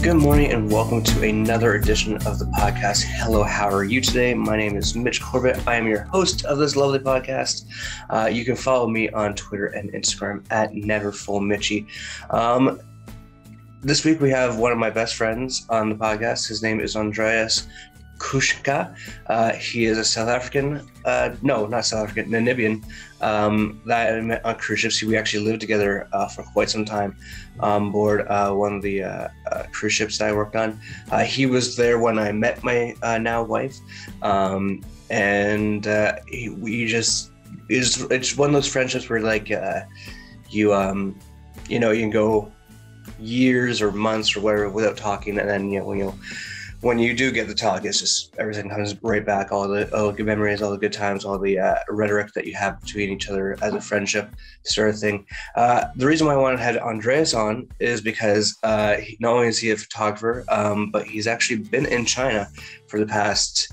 Good morning and welcome to another edition of the podcast. Hello, how are you today? My name is Mitch Corbett. I am your host of this lovely podcast. You can follow me on Twitter and Instagram at NeverFullMitchie. This week we have one of my best friends on the podcast. His name is Andreas Kuske. He is a South African, not South African, Namibian, that I met on cruise ships. We actually lived together for quite some time on board one of the cruise ships that I worked on. He was there when I met my now wife, it's one of those friendships where like you can go years or months or whatever without talking, and then when you do get the talk, it's just everything comes right back, all the good memories, all the good times, all the rhetoric that you have between each other as a friendship sort of thing. The reason why I wanted to have Andreas on is because not only is he a photographer, but he's actually been in China for the past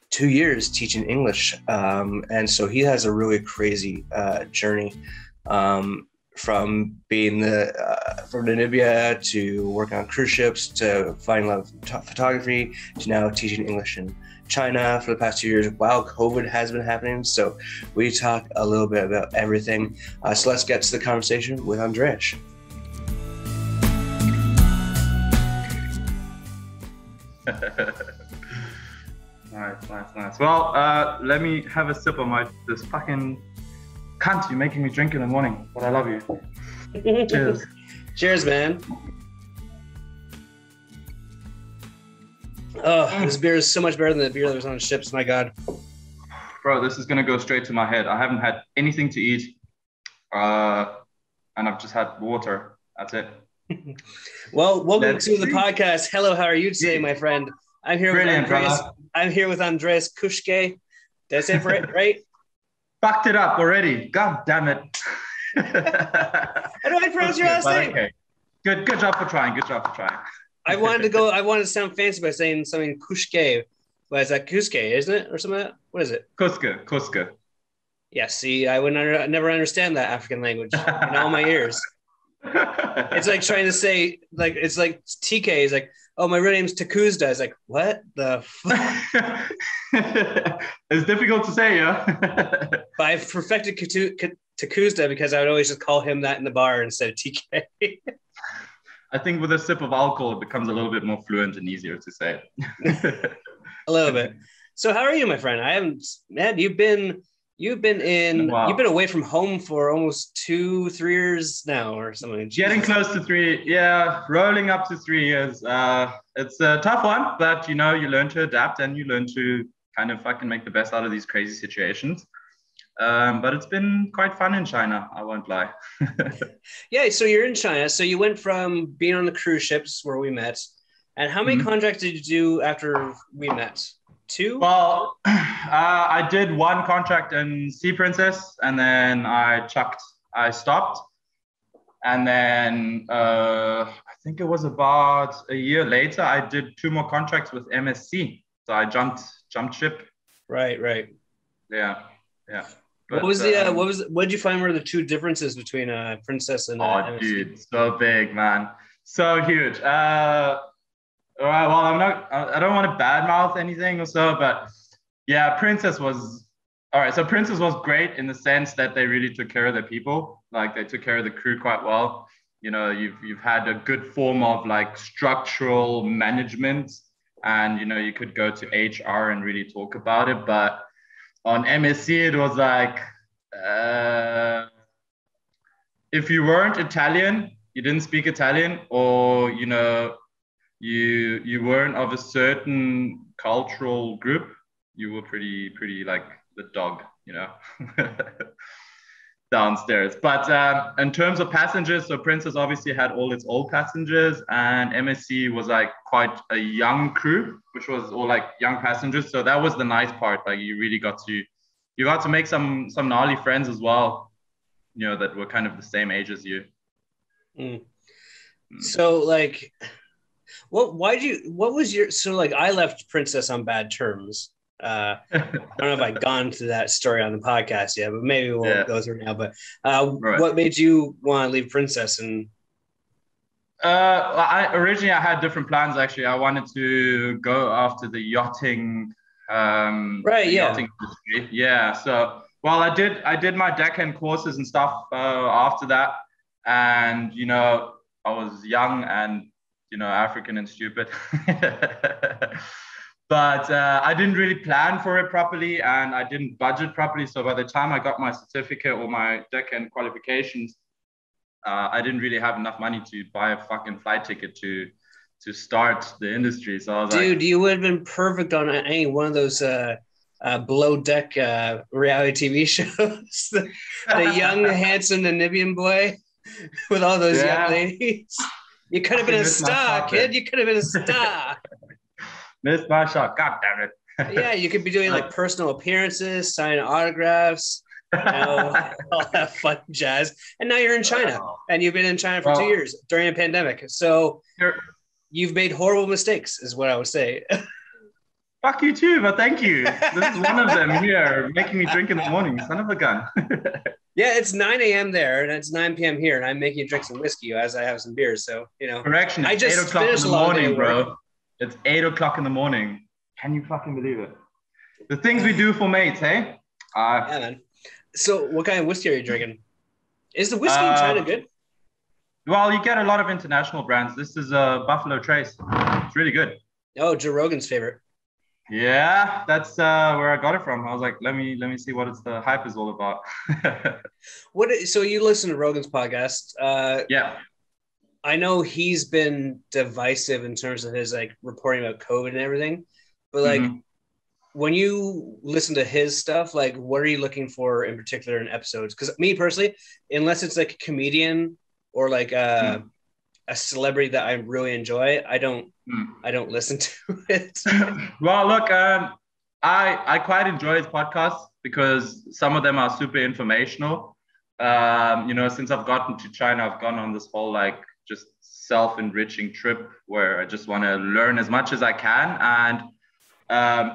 2 years teaching English. And so he has a really crazy journey from being from Namibia to working on cruise ships to finding love of photography to now teaching English in China for the past 2 years while COVID has been happening. So we talk a little bit about everything. So let's get to the conversation with Andreas. Nice. Well, let me have a sip of this fucking cunt, you're making me drink in the morning, but I love you. Cheers. Cheers, man. Oh, this beer is so much better than the beer that was on the ships. My God. Bro, this is going to go straight to my head. I haven't had anything to eat, and I've just had water. That's it. Well, welcome to the podcast. Hello, how are you today, my friend? I'm here with Andreas Kuske. Did I say it right? Fucked it up already. God damn it. How do I pronounce your last name? Okay. Good job for trying. I wanted to sound fancy by saying something Kuske. But is that Kuske, isn't it? Or something like that? What is it? Kuske. Yeah, see, I never understand that African language in all my ears. It's like trying to say, like, it's like TK is like, oh, my real name's Takuzda. It's like, what the fuck? It's difficult to say, yeah. But I've perfected Takuzda because I would always just call him that in the bar instead of TK. I think with a sip of alcohol, it becomes a little bit more fluent and easier to say it. A little bit. So how are you, my friend? You've been away from home for almost 2-3 years now or something. Getting close to 3, yeah, rolling up to 3 years. It's a tough one, but you learn to adapt and you learn to kind of fucking make the best out of these crazy situations. But it's been quite fun in China, I won't lie. Yeah, so you're in China. So you went from being on the cruise ships where we met. And how many contracts did you do after we met? 2? Well, I did 1 contract in Sea Princess, and then I stopped. And then I think it was about a year later, I did 2 more contracts with MSC. So I jumped ship. Right. Yeah. But, what did you find were the 2 differences between Princess and MSC? Dude, so big, man. So huge. All right, well, I don't want to badmouth anything or so, but yeah, Princess was great in the sense that they really took care of their people. Like they took care of the crew quite well. You've had a good form of like structural management, and you could go to HR and really talk about it. But on MSC, it was like if you weren't Italian, you didn't speak Italian, or you weren't of a certain cultural group, you were pretty like the dog, downstairs. But in terms of passengers, so Princess obviously had all its old passengers, and MSC was like quite a young crew, which was all like young passengers. So that was the nice part. Like you really got to make some gnarly friends as well, that were kind of the same age as you. So like, I left Princess on bad terms. I don't know if I've gone to that story on the podcast yet, but maybe we'll go through it now. But right. What made you want to leave Princess? And I had different plans actually. I wanted to go after the yachting, Right, the yeah. yachting industry. Yeah. So, well, I did my deckhand courses and stuff after that, and I was young and African and stupid. But I didn't really plan for it properly, and I didn't budget properly. So by the time I got my certificate or my deckhand qualifications, I didn't really have enough money to buy a fucking flight ticket to start the industry. So I was like, Dude, you would have been perfect on any one of those below deck reality TV shows. The young, handsome Namibian boy with all those young yeah, ladies. You could have been fucking a missed my star, shot kid. then. You could have been a star. Missed my shot. God damn Yeah, it. you could be doing like personal appearances, signing autographs, all that fun jazz. And now you're in China, and you've been in China for 2 years during a pandemic. So you've made horrible mistakes, is what I would say. Fuck you too, but thank you. This is one of them here, making me drink in the morning. Son of a gun. Yeah, it's 9 a.m. there, and it's 9 p.m. here, and I'm making you drink some whiskey as I have some beers. So, Correction, it's I just 8 o'clock in finished the a long day morning, of work. bro. It's 8 o'clock in the morning. Can you fucking believe it? The things we do for mates, hey? Yeah, man. So what kind of whiskey are you drinking? Is the whiskey in China good? Well, you get a lot of international brands. This is a Buffalo Trace. It's really good. Oh, Joe Rogan's favorite. Yeah, that's where I got it from. I was like, let me see what the hype is all about. So you listen to Rogan's podcast? Yeah. I know he's been divisive in terms of his like reporting about COVID and everything, but like when you listen to his stuff, like what are you looking for in particular in episodes? Because me personally, unless it's like a comedian or like a celebrity that I really enjoy, I don't listen to it. Well, look, I quite enjoy his podcasts because some of them are super informational. Since I've gotten to China, I've gone on this whole like just self-enriching trip where I just want to learn as much as I can. And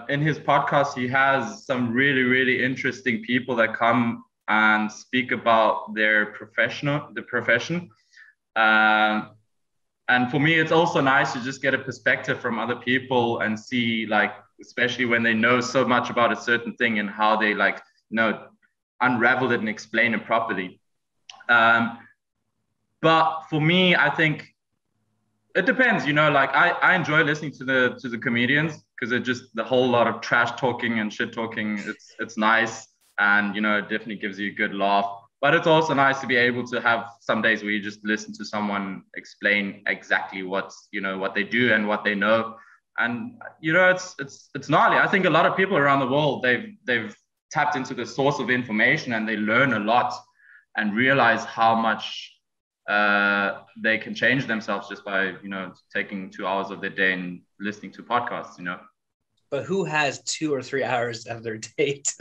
in his podcast, he has some really, really interesting people that come and speak about the profession. And for me, it's also nice to just get a perspective from other people and see, like, especially when they know so much about a certain thing and how they like, unravel it and explain it properly. But for me, I think it depends, like I enjoy listening to the comedians because it just the whole lot of trash talking and shit talking. It's nice. And, it definitely gives you a good laugh. But it's also nice to be able to have some days where you just listen to someone explain exactly what they do and what they know. And, it's gnarly. I think a lot of people around the world, they've tapped into the source of information and they learn a lot and realize how much they can change themselves just by, taking 2 hours of their day and listening to podcasts, But who has 2 or 3 hours of their date?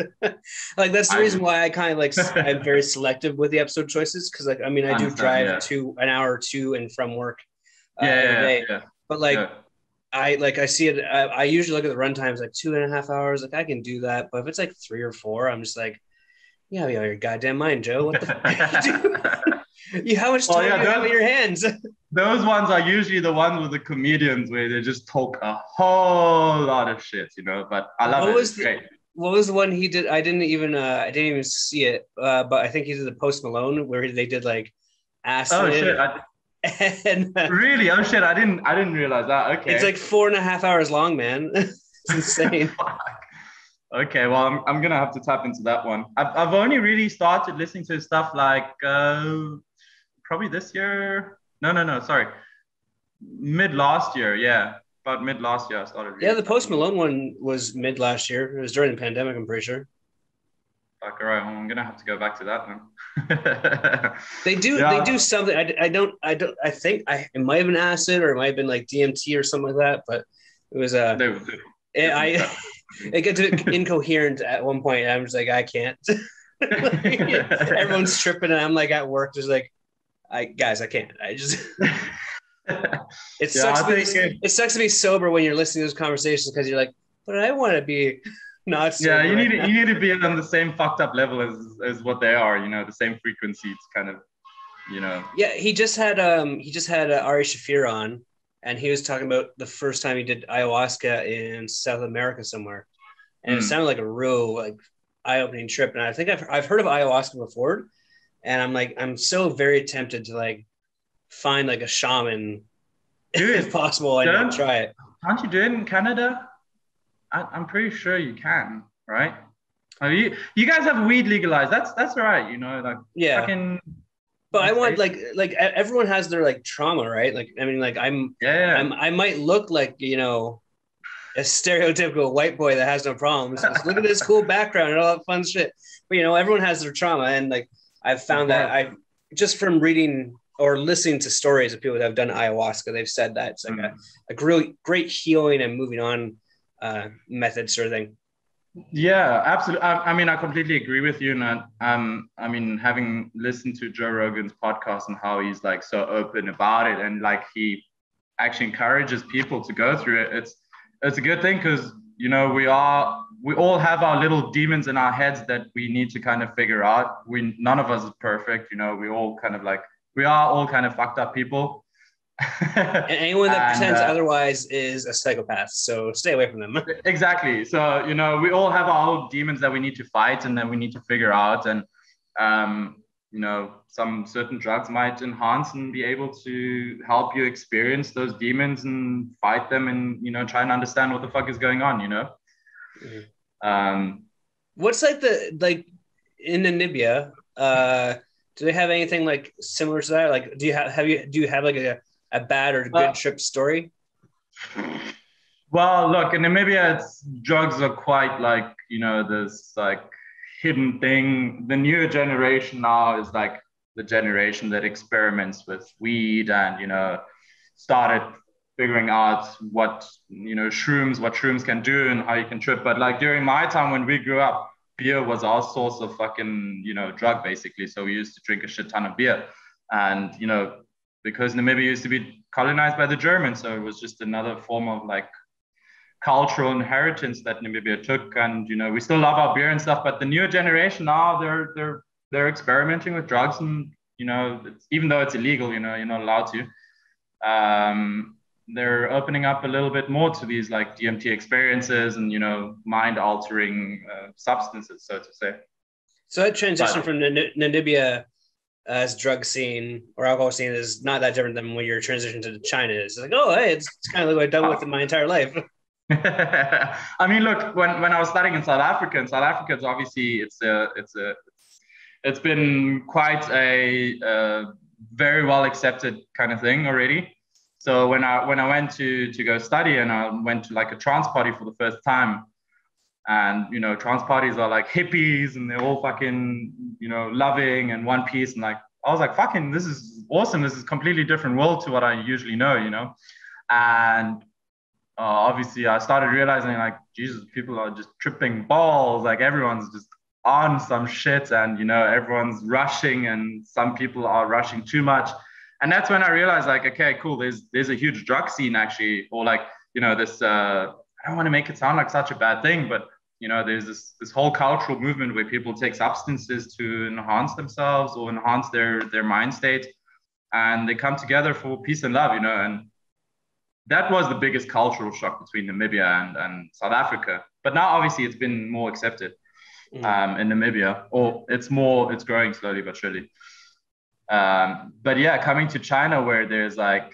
Like, that's the reason why I kind of like, I'm very selective with the episode choices. Cause like, I mean, I do drive to an hour or two and from work every day. Yeah. But like, I see it. I usually look at the run times, like 2.5 hours. Like I can do that. But if it's like 3 or 4, I'm just like, yeah, your goddamn mind, Joe. What the fuck you do? How much time do you have in your hands? Those ones are usually the ones with the comedians where they just talk a whole lot of shit, but I love it. It's great. What was the one he did? I didn't even see it, but I think he did the Post Malone where they did like acid. Oh shit! Really? Oh shit! I didn't realize that. Okay. It's like 4.5 hours long, man. It's insane. Okay, well, I'm gonna have to tap into that one. I've only really started listening to stuff like probably this year. No, sorry. Mid last year, yeah. About mid last year I started reading. Yeah, the Post Malone one was mid last year. It was during the pandemic, I'm pretty sure. Fuck, all right. Well, I'm gonna have to go back to that then. They do something. I think it might have been acid or it might have been like DMT or something like that, but it was it gets a bit incoherent at one point. I'm just like, I can't. Everyone's tripping and I'm like at work just like, I can't. I just it sucks to be sober when you're listening to those conversations because you're like, but I want to be not sober. Yeah, you need to be on the same fucked up level as what they are, the same frequency. It's kind of you know. Yeah, he just had Ari Shafir on, and he was talking about the first time he did ayahuasca in South America somewhere, and it sounded like a real like eye-opening trip. And I think I've heard of ayahuasca before, and I'm so very tempted to like find like a shaman. Dude, if possible, I'd try it. Can't you do it in Canada? I'm pretty sure you can, right? You guys have weed legalized. That's all right, you know, like yeah. Fucking, but I want like everyone has their like trauma, right? Like I mean, like I might look like, you know, a stereotypical white boy that has no problems. Just look at this cool background and all that fun shit. But you know, everyone has their trauma, and like I've found that I just from reading or listening to stories of people that have done ayahuasca, they've said that it's like a really great healing and moving on method sort of thing. Yeah, absolutely. I mean, I completely agree with you. And I mean, having listened to Joe Rogan's podcast and how he's like so open about it, and like he actually encourages people to go through it, it's a good thing, because you know we all have our little demons in our heads that we need to kind of figure out. None of us is perfect, you know. We are all kind of fucked up people. And anyone that pretends otherwise is a psychopath, so stay away from them. Exactly. So you know, we all have our own demons that we need to fight and that we need to figure out. And you know, some certain drugs might enhance and be able to help you experience those demons and fight them, and you know, try and understand what the fuck is going on, you know. What's like in Namibia, do they have anything like similar to that? Like, do you have like a bad or good trip story? Well, look, in Namibia, drugs are quite like, you know, this like hidden thing. The newer generation now is like the generation that experiments with weed and, you know, started figuring out what shrooms can do and how you can trip. But like during my time when we grew up, beer was our source of fucking, you know, drug basically. So we used to drink a shit ton of beer. And, you know, because Namibia used to be colonized by the Germans, so it was just another form of like cultural inheritance that Namibia took. And, you know, we still love our beer and stuff, but the newer generation now, they're experimenting with drugs, and, you know, even though it's illegal, you know, you're not allowed to, they're opening up a little bit more to these like DMT experiences and, you know, mind altering substances, so to say. So that transition from Namibia as drug scene or alcohol scene is not that different than when you're transitioning to China. It's like, oh, hey, it's kind of like what I've done with my entire life. I mean, look, when I was studying in South Africa, it's obviously it's been quite a very well accepted kind of thing already. So when I went to go study, and I went to like a trance party for the first time, and you know, trance parties are like hippies and they're all fucking, you know, loving and one piece, and like I was like, fucking, this is awesome. This is a completely different world to what I usually know, you know. And obviously I started realizing like, Jesus, people are just tripping balls. Like everyone's just on some shit, and you know, everyone's rushing, and some people are rushing too much. And that's when I realized like, okay, cool, there's a huge drug scene actually, or like, you know, this I don't want to make it sound like such a bad thing, but you know, there's this whole cultural movement where people take substances to enhance themselves or enhance their mind state, and they come together for peace and love, you know. And that was the biggest cultural shock between Namibia and South Africa. But now obviously it's been more accepted in Namibia, or it's growing slowly but surely. But yeah, coming to China, where there's like,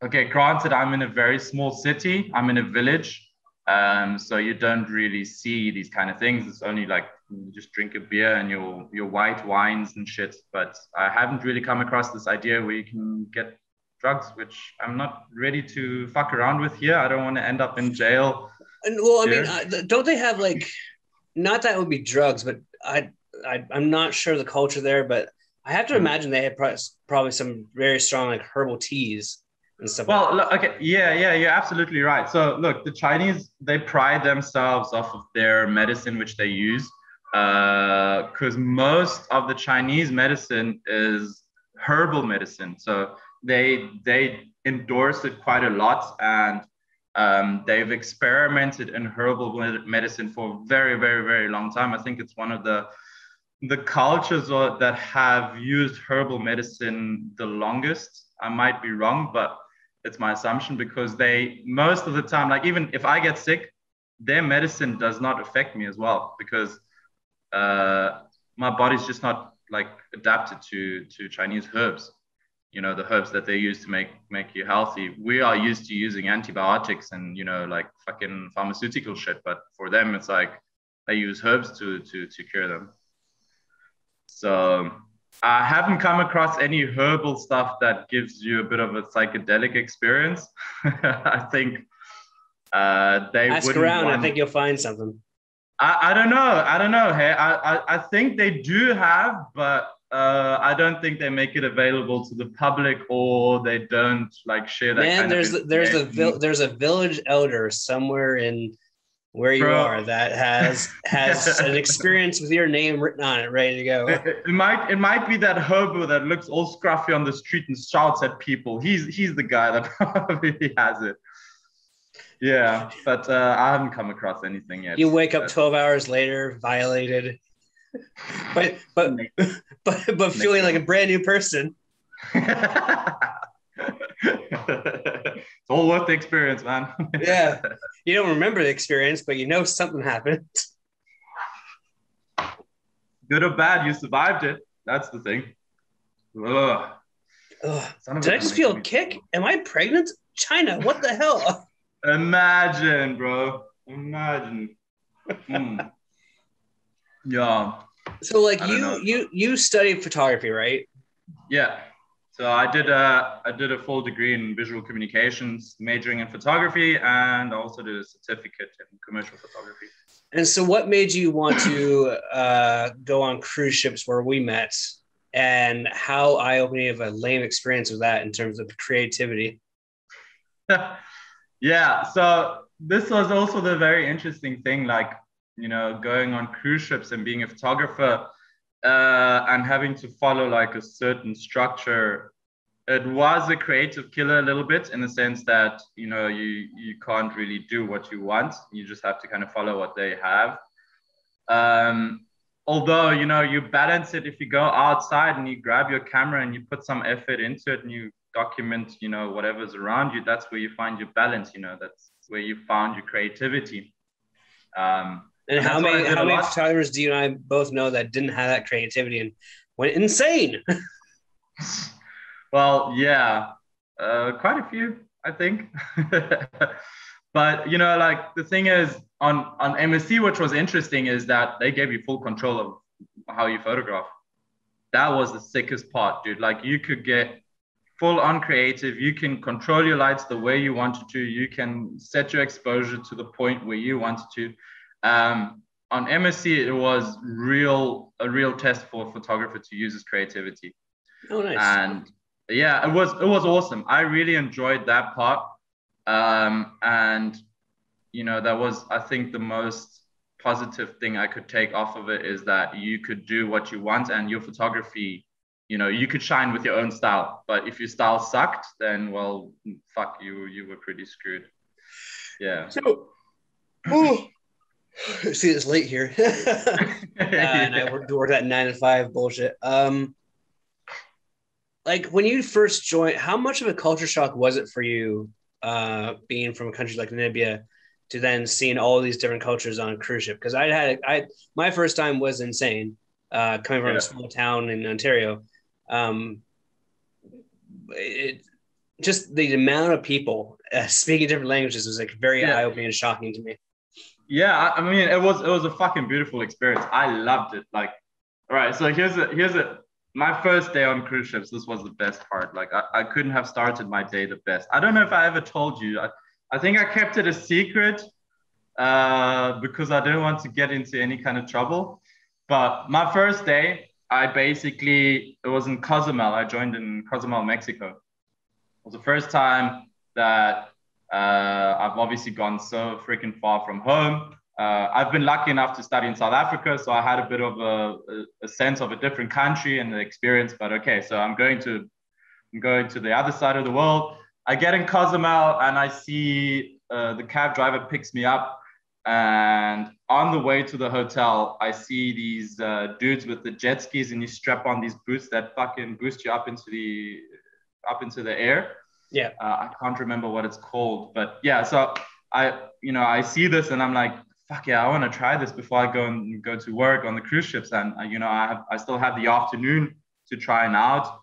okay, granted, I'm in a very small city, I'm in a village, so you don't really see these kind of things. It's only like you just drink a beer and your white wines and shit. But I haven't really come across this idea where you can get drugs, which I'm not ready to fuck around with here. I don't want to end up in jail. And well, I mean, don't they have like, not that it would be drugs, but I'm not sure the culture there, but I have to imagine they had probably some very strong like herbal teas and stuff. Well, look, okay, yeah, you're absolutely right. So look, the Chinese, they pride themselves off of their medicine which they use, because most of the Chinese medicine is herbal medicine. So they endorse it quite a lot, and they've experimented in herbal medicine for a very, very, very long time. I think it's one of the the cultures that have used herbal medicine the longest. I might be wrong, but it's my assumption, because they, most of the time, like even if I get sick, their medicine does not affect me as well, because my body's just not like adapted to Chinese herbs. You know, the herbs that they use to make you healthy. We are used to using antibiotics and, you know, like fucking pharmaceutical shit, but for them it's like they use herbs to cure them. So I haven't come across any herbal stuff that gives you a bit of a psychedelic experience. I think they Ask wouldn't around. want... I think you'll find something. I don't know. I don't know. Hey, I think they do have, but I don't think they make it available to the public, or they don't like share that. Man, kind there's of there's a village elder somewhere in where you Bro. are that has an experience with your name written on it, ready to go. It might be that hobo that looks all scruffy on the street and shouts at people. He's the guy that probably has it. Yeah, but I haven't come across anything yet. You wake up 12 hours later, violated, but feeling like a brand new person. It's all worth the experience, man. Yeah, you don't remember the experience, but you know something happened. Good or bad, you survived it. That's the thing. Ugh. Did I just feel a kick? Am I pregnant? China, what the hell? Imagine, bro. Imagine. Yeah. So like you studied photography, right? Yeah. So I did a full degree in visual communications, majoring in photography, and also did a certificate in commercial photography. And so what made you want to go on cruise ships where we met, and how eye-opening of a lame experience was that in terms of creativity? Yeah, so this was also the very interesting thing, like, you know, going on cruise ships and being a photographer and having to follow like a certain structure. It was a creative killer a little bit, in the sense that, you know, you can't really do what you want. You just have to kind of follow what they have. Although, you know, you balance it if you go outside and you grab your camera and you put some effort into it and you document, you know, whatever's around you. That's where you find your balance, you know, that's where you found your creativity. And how many photographers do you and I both know that didn't have that creativity and went insane? Well, yeah, quite a few, I think. But, you know, like the thing is on MSc, which was interesting, is that they gave you full control of how you photograph. That was the sickest part, dude. Like you could get full on creative. You can control your lights the way you wanted to. You can set your exposure to the point where you wanted to. On MSc, it was a real test for a photographer to use his creativity. Oh, nice. And yeah, it was awesome. I really enjoyed that part. And, you know, that was, I think, the most positive thing I could take off of it, is that you could do what you want, and your photography, you know, you could shine with your own style. But if your style sucked, then, well, fuck you, you were pretty screwed. Yeah. So, see, it's late here. And I worked that 9 to 5 bullshit. Like when you first joined, how much of a culture shock was it for you, being from a country like Namibia, to then seeing all these different cultures on a cruise ship? Because my first time was insane, coming from a small town in Ontario. Just the amount of people speaking different languages was like very eye-opening and shocking to me. Yeah, I mean, it was a fucking beautiful experience. I loved it. Like, all right, so here's my first day on cruise ships. This was the best part. Like, I couldn't have started my day the best. I don't know if I ever told you. I think I kept it a secret because I didn't want to get into any kind of trouble. But my first day, it was in Cozumel. I joined in Cozumel, Mexico. It was the first time that I've obviously gone so freaking far from home. I've been lucky enough to study in South Africa, so I had a bit of a sense of a different country and the experience. But okay, so I'm going to the other side of the world. I get in Cozumel and I see the cab driver picks me up. And on the way to the hotel, I see these dudes with the jet skis, and you strap on these boots that fucking boost you up into the air. Yeah. I can't remember what it's called, but yeah. So I see this and I'm like, fuck yeah, I want to try this before I go to work on the cruise ships. And I still have the afternoon to try it out.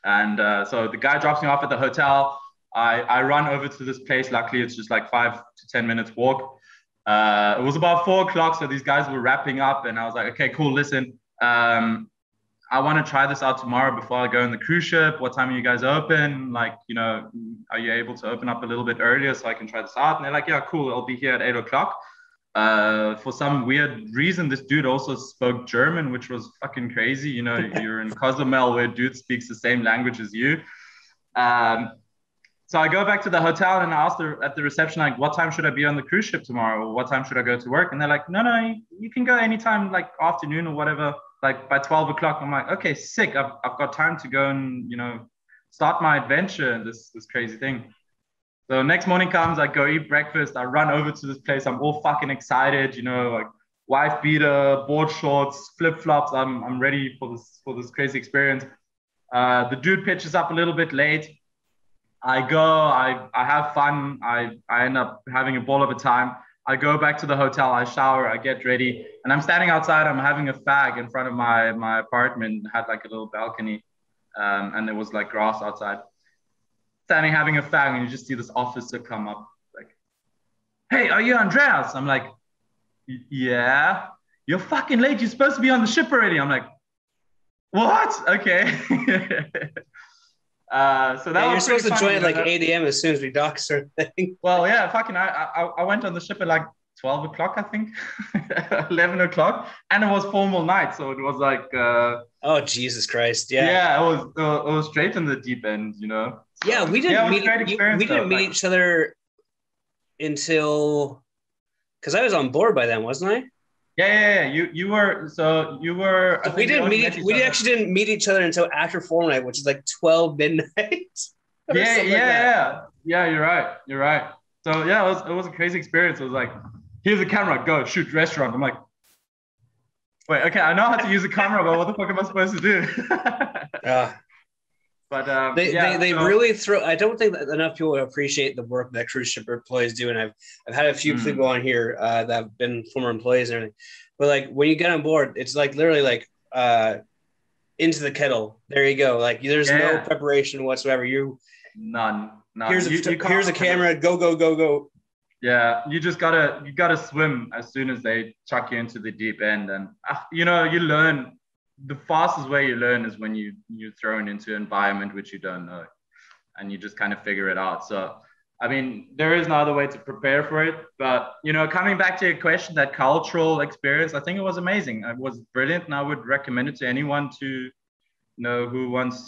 And so the guy drops me off at the hotel. I run over to this place. Luckily, it's just like 5 to 10 minutes walk. It was about 4 o'clock, so these guys were wrapping up, and I was like, okay, cool. Listen, I want to try this out tomorrow before I go on the cruise ship. What time are you guys open? Like, are you able to open up a little bit earlier so I can try this out? And they're like, yeah, cool. I'll be here at 8 o'clock. For some weird reason, this dude also spoke German, which was fucking crazy. You're in Cozumel where dude speaks the same language as you. So I go back to the hotel and I asked at the reception, like, what time should I be on the cruise ship tomorrow? Or what time should I go to work? And they're like, no, you can go anytime, like afternoon or whatever, like by 12 o'clock. I'm like, okay, sick. I've got time to go and, start my adventure in this crazy thing. So next morning comes, I go eat breakfast. I run over to this place. I'm all fucking excited, like wife beater, board shorts, flip flops. I'm ready for this crazy experience. The dude pitches up a little bit late. I go, I have fun. I end up having a ball of a time. I go back to the hotel, I shower, I get ready, and I'm standing outside. I'm having a fag in front of my apartment. It had like a little balcony, and there was like grass outside. Standing having a fag, and you just see this officer come up, like, "Hey, are you Andreas?" I'm like, "Yeah." "You're fucking late. You're supposed to be on the ship already." I'm like, "What?" Okay. So that you're was supposed to funny, join at like 8 a.m. as soon as we dock, sort of thing. Well, yeah, fucking, I went on the ship at like 12 o'clock, I think, 11 o'clock, and it was formal night, so it was like, oh Jesus Christ, yeah. Yeah, it was straight in the deep end, So, yeah, we didn't meet each other until, because I was on board by then, wasn't I? Yeah. You were. We actually didn't meet each other until after formal night, which is like 12 midnight. Yeah. You're right. So yeah, it was a crazy experience. It was like, here's a camera, go shoot restaurant. I'm like, wait, okay, I know how to use a camera, but what the fuck am I supposed to do? But they really throw. I don't think that enough people appreciate the work that cruise ship employees do, and I've had a few people on here that have been former employees and everything. But like when you get on board, it's like literally like into the kettle. There you go. Like there's no preparation whatsoever. None. Here's a camera. Go. Yeah, you gotta swim as soon as they chuck you into the deep end, and you learn. The fastest way you learn is when you're thrown into an environment which you don't know, and you just kind of figure it out. So, I mean, there is no other way to prepare for it. But, coming back to your question, that cultural experience, I think it was amazing. It was brilliant, and I would recommend it to anyone to,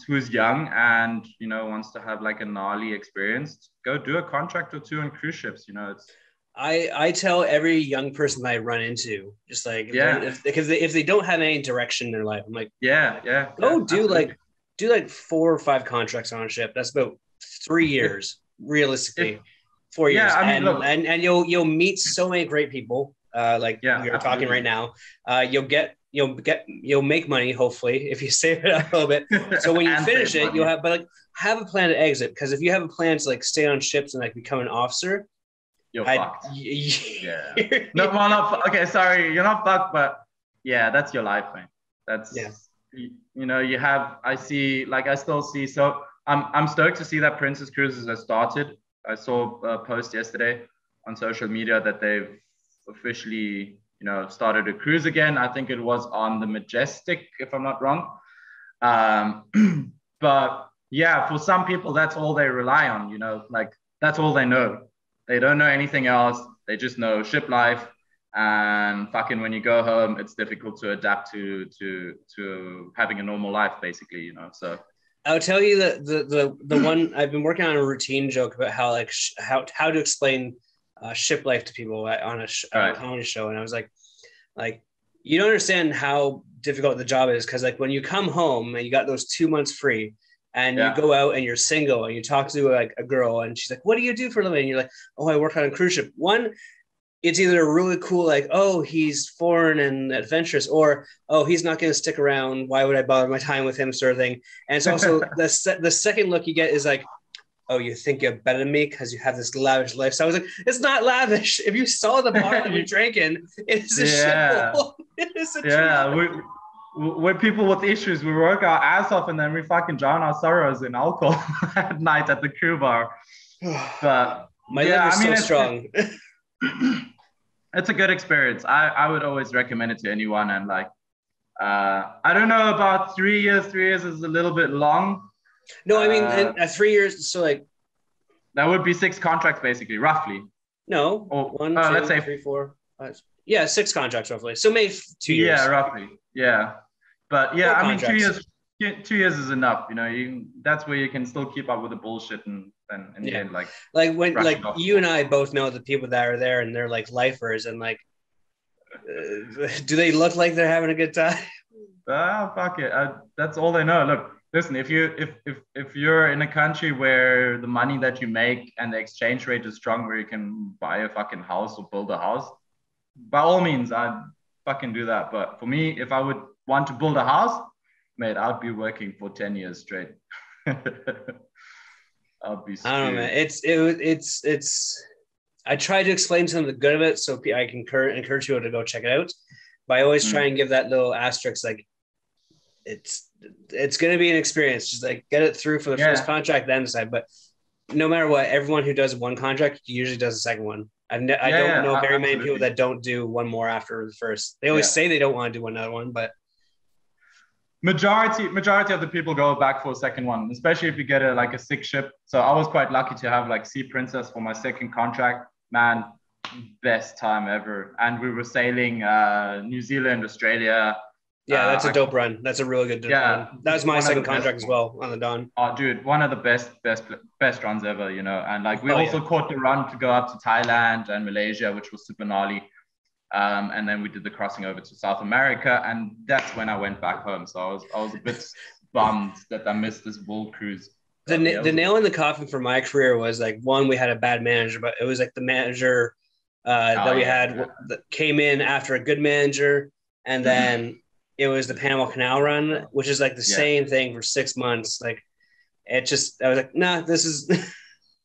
who's young and, wants to have like a gnarly experience. Go do a contract or two on cruise ships. It's. I tell every young person that I run into, just like, because if they don't have any direction in their life, I'm like, do like 4 or 5 contracts on a ship. That's about 3 years, realistically, 4 years. Yeah, I mean, and you'll meet so many great people. We are talking right now. You'll make money, hopefully, if you save it up a little bit. So when you finish it, you'll have a plan to exit. Because if you have a plan to like stay on ships and like become an officer, you're fucked. Yeah. No, well, not okay. Sorry, you're not fucked, but yeah, that's your life, man. That's you have. I still see. So I'm stoked to see that Princess Cruises has started. I saw a post yesterday on social media that they've officially started a cruise again. I think it was on the Majestic, if I'm not wrong. But yeah, for some people, that's all they rely on. Like that's all they know. They don't know anything else. They just know ship life, and fucking when you go home, it's difficult to adapt to having a normal life, basically. So I'll tell you that the one I've been working on a routine joke about how how to explain ship life to people on a comedy show, and I was like you don't understand how difficult the job is, because like when you come home and you got those 2 months free. And you go out and you're single and you talk to like a girl and she's like, "What do you do for a living?" And you're like, "Oh, I work on a cruise ship." One, it's either really cool, like, oh, he's foreign and adventurous, or, oh, he's not going to stick around. Why would I bother my time with him, sort of thing. And it's also the second look you get is like, oh, you think you're better than me because you have this lavish lifestyle. I was like, it's not lavish. If you saw the bar that we drank in, it's a shithole. It is a yeah. We're people with issues. We work our ass off and then we fucking drown our sorrows in alcohol at night at the crew bar. But my liver's so strong. It's a good experience. I would always recommend it to anyone. And like, I don't know about 3 years. 3 years is a little bit long. No, I mean, 3 years. So like, that would be 6 contracts basically, roughly. No, let's say 3, 4, 5. Yeah, 6 contracts roughly. So maybe 2 years. Yeah, roughly. Yeah, but yeah, I mean, 2 years. 2 years is enough. You know, that's where you can still keep up with the bullshit and in the end, like when you and I both know the people that are there and they're like lifers and like, do they look like they're having a good time? Fuck it. That's all they know. Look, listen. If you're in a country where the money that you make and the exchange rate is strong, where you can buy a fucking house or build a house, by all means, I'd fucking do that. But for me, if I would want to build a house, mate, I'd be working for 10 years straight. I'll be screwed. I don't know, man. It's. I try to explain to them the good of it, so I can encourage people to go check it out. But I always try and give that little asterisk, like it's going to be an experience. Just like get it through for the first contract, then decide. But no matter what, everyone who does one contract usually does the second one. I don't know very many people that don't do one more after the first. They always say they don't want to do another one, but. Majority of the people go back for a second one, especially if you get a sick ship. So I was quite lucky to have like Sea Princess for my second contract. Man, best time ever. And we were sailing New Zealand, Australia. Yeah, that's a dope run. That's a really good run. That was my second contract as well on the Dawn. Oh, dude, one of the best runs ever, you know. And like we also caught the run to go up to Thailand and Malaysia, which was super gnarly. And then we did the crossing over to South America, and that's when I went back home. So I was a bit bummed that I missed this bull cruise. The nail in the coffin for my career was like, one, we had a bad manager, but it was like the manager that we had that came in after a good manager, and then it was the Panama Canal run, which is like the same thing for 6 months. Like I was like, nah, this is.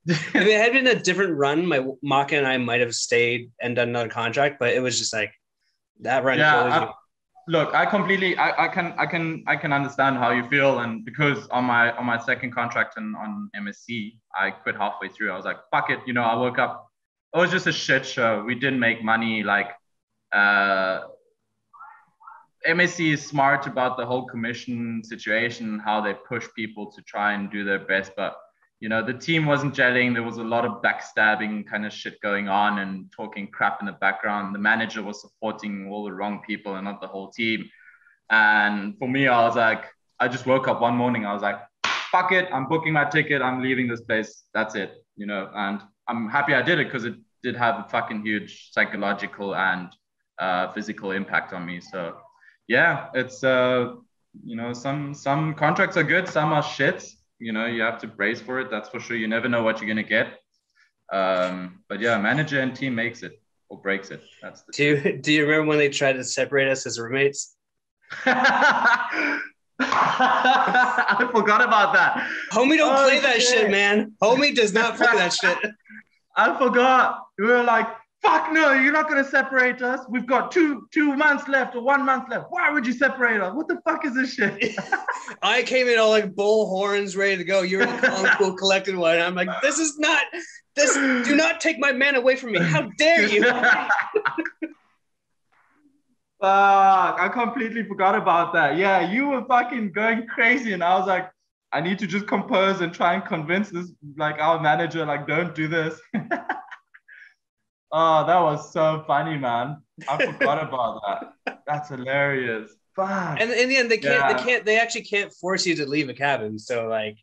If it had been a different run, my Maka and I might have stayed and done another contract, but it was just like that run. Look, I can understand how you feel, and because on my second contract and on MSC, I quit halfway through. I was like, fuck it, you know. I woke up, it was just a shit show. We didn't make money. Like MSC is smart about the whole commission situation, how they push people to try and do their best, but you know, the team wasn't gelling. There was a lot of backstabbing kind of shit going on and talking crap in the background. The manager was supporting all the wrong people and not the whole team. And for me, I was like, I just woke up one morning. I was like, fuck it. I'm booking my ticket. I'm leaving this place. That's it. You know, and I'm happy I did it because it did have a fucking huge psychological and physical impact on me. So yeah, it's, you know, some contracts are good. Some are shit. You know, you have to brace for it. That's for sure. You never know what you're going to get. But yeah, manager and team makes it or breaks it. That's the Do you remember when they tried to separate us as roommates? I forgot about that. Homie don't play that shit, man. Homie does not play that shit. I forgot. We were like, fuck no, you're not going to separate us. We've got two months left or 1 month left. Why would you separate us? What the fuck is this shit? I came in all like bull horns, ready to go. You're the calm, cool, collected one. I'm like, do not take my man away from me. How dare you? I completely forgot about that. Yeah, you were fucking going crazy. And I was like, I need to just compose and try and convince this, like our manager, like, don't do this. Oh, that was so funny, man. I forgot about that. That's hilarious. Fuck. And in the end, they actually can't force you to leave a cabin. So like,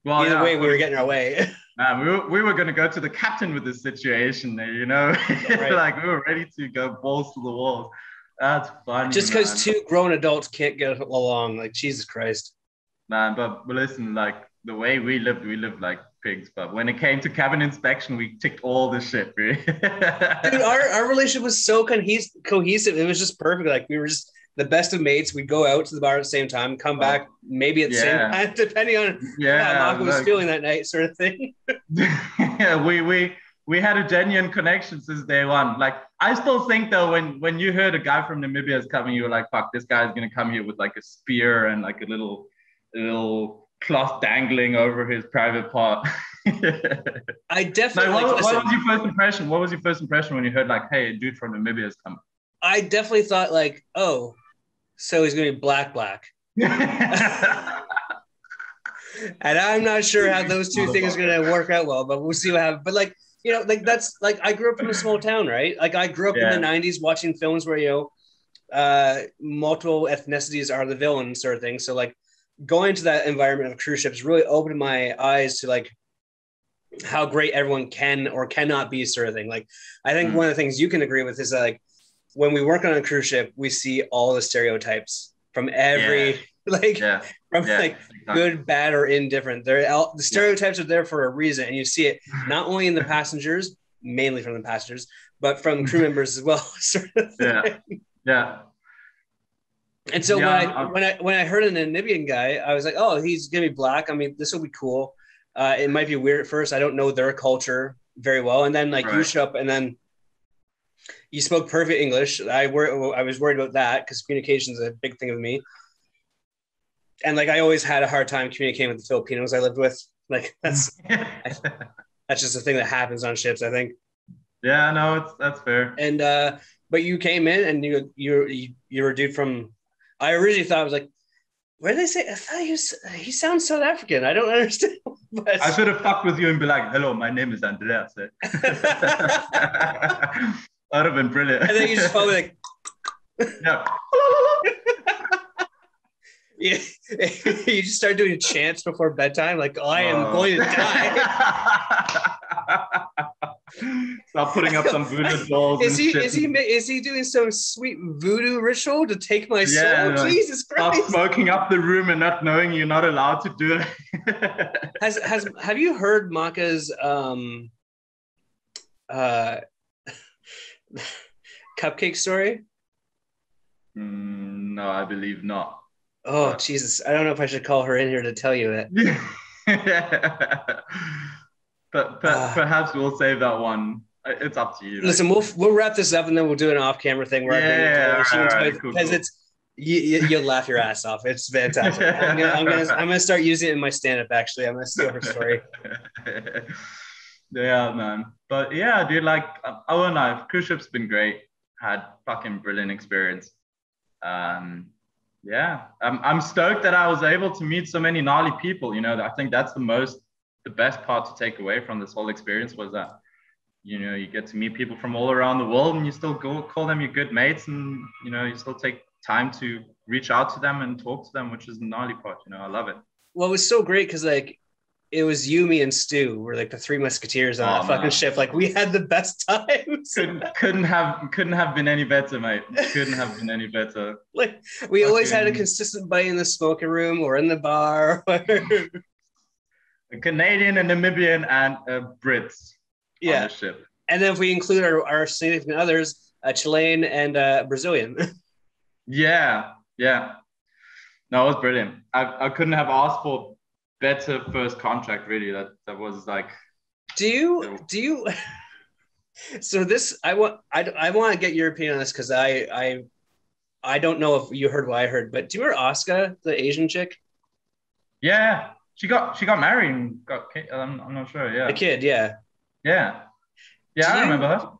either way, we were getting our way. Man, we were going to go to the captain with this situation there, you know? Right. Like we were ready to go balls to the walls. That's funny. Just because 2 grown adults can't get along, like Jesus Christ. Man, but listen, like the way we lived like pigs. But when it came to cabin inspection, we ticked all the shit, bro. Dude, our relationship was so cohesive. It was just perfect. Like we were just the best of mates. We'd go out to the bar at the same time, come back maybe at the same time, depending on how Maka was feeling that night, sort of thing. Yeah, we had a genuine connection since day one. Like, I still think though, when you heard a guy from Namibia is coming, you were like, fuck, this guy's gonna come here with like a spear and like a little cloth dangling over his private part. I definitely. What was your first impression? What was your first impression when you heard like, hey, a dude from Namibia is coming? I definitely thought like, oh, so he's gonna be black. And I'm not sure how those two things are gonna work out well, but we'll see what happens. But like, you know, like that's like I grew up in a small town, right? Like I grew up in the 90s watching films where, you know, multiple ethnicities are the villain sort of thing. So like going to that environment of cruise ships really opened my eyes to like how great everyone can or cannot be sort of thing. Like I think one of the things you can agree with is that like when we work on a cruise ship, we see all the stereotypes from every good, bad, or indifferent. The stereotypes are there for a reason, and you see it not only in the passengers, mainly from the passengers, but from crew members as well. Sort of thing. And so when I heard a Namibian guy, I was like, oh, he's gonna be black. I mean, this will be cool. It might be weird at first. I don't know their culture very well, and then like you show up, and then you spoke perfect English. I was worried about that because communication is a big thing with me. And like, I always had a hard time communicating with the Filipinos I lived with. Like that's just a thing that happens on ships, I think. Yeah, no, that's fair. And, but you came in and you were a dude from, I originally thought I was like, where did they say? I thought he sounds South African. I don't understand. But I should have fucked with you and be like, hello, my name is Andreas. That would have been brilliant. And then you just probably like, yeah. Yeah, you just start doing chants before bedtime, like I am going to die. Stop putting up some voodoo dolls. Is he doing some sweet voodoo ritual to take my soul? Like, Jesus Christ! Stop smoking up the room and not knowing you're not allowed to do it. Have you heard Maka's cupcake story? No, I believe not. Oh, Jesus. I don't know if I should call her in here to tell you it. but perhaps we'll save that one. It's up to you. Listen, we'll wrap this up and then we'll do an off-camera thing where because it's you'll laugh your ass off. It's fantastic. I'm gonna start using it in my stand-up. Actually, I'm gonna steal her story. Yeah, man. But yeah, dude, like I won't lie, cruise ship's been great. Had fucking brilliant experience. Yeah, I'm stoked that I was able to meet so many gnarly people. You know, I think that's the best part to take away from this whole experience was that, you know, you get to meet people from all around the world and you still call them your good mates, and, you know, you still take time to reach out to them and talk to them, which is the gnarly part. You know, I love it. Well, it was so great because like it was you, me, and Stu were like the three musketeers on that fucking ship. Like we had the best times. Couldn't have been any better, mate. Couldn't have been any better. Like we always had a consistent buddy in the smoking room or in the bar. A Canadian, a Namibian, and a Brit on the ship. And then if we include our significant others, a Chilean and a Brazilian. Yeah. No, it was brilliant. I couldn't have asked for better first contract, really. That was like. Do you? So this, I want to get your opinion on this because I don't know if you heard what I heard, but do you remember Asuka, the Asian chick? Yeah, she got married and got. I'm not sure. Yeah, a kid. Yeah. I remember her.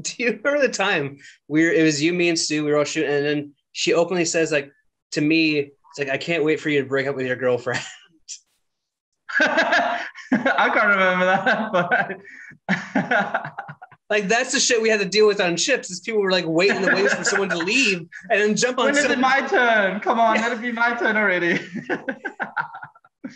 Do you remember the time it was you, me, and Stu? We were all shooting, and then she openly says, like, to me, it's like, I can't wait for you to break up with your girlfriend. I can't remember that, but like that's the shit we had to deal with on ships. Is people were like waiting in the wings for someone to leave and then jump on. When is it my turn? Come on, let it be my turn already.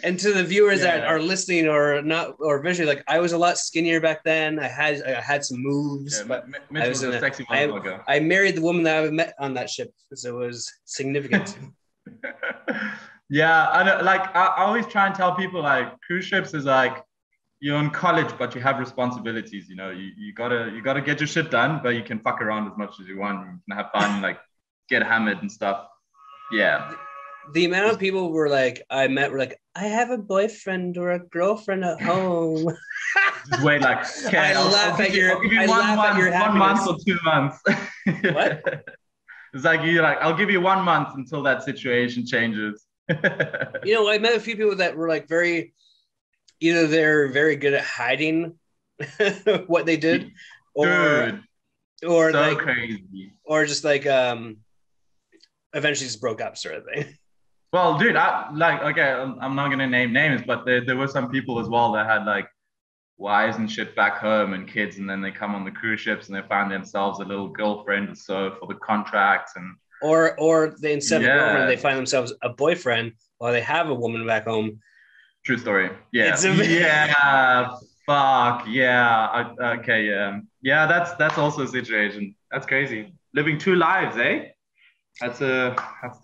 And to the viewers that are listening or not or visually, like I was a lot skinnier back then. I had some moves, but I was a sexy motherfucker. I married the woman that I met on that ship, so it was significant. Yeah, I know, like I always try and tell people like cruise ships is like you're in college, but you have responsibilities. You know, you gotta get your shit done, but you can fuck around as much as you want. You can have fun, like get hammered and stuff. Yeah. The amount of people were like, I met were like, I have a boyfriend or a girlfriend at home. Just wait, like, okay, I'll give you 1 month or 2 months. What? It's like you're like, I'll give you 1 month until that situation changes. You know, I met a few people that were like either they're very good at hiding what they did, or so like crazy, or just like eventually just broke up, sort of thing. Well, dude, I'm not gonna name names, but there were some people as well that had like wives and shit back home and kids, and then they come on the cruise ships and they find themselves a little girlfriend or so for the contracts, and or they, instead of a girlfriend, they find themselves a boyfriend while they have a woman back home. True story. Yeah. Yeah. Fuck. Yeah. Okay. Yeah. That's also a situation. That's crazy. Living two lives, eh? That's the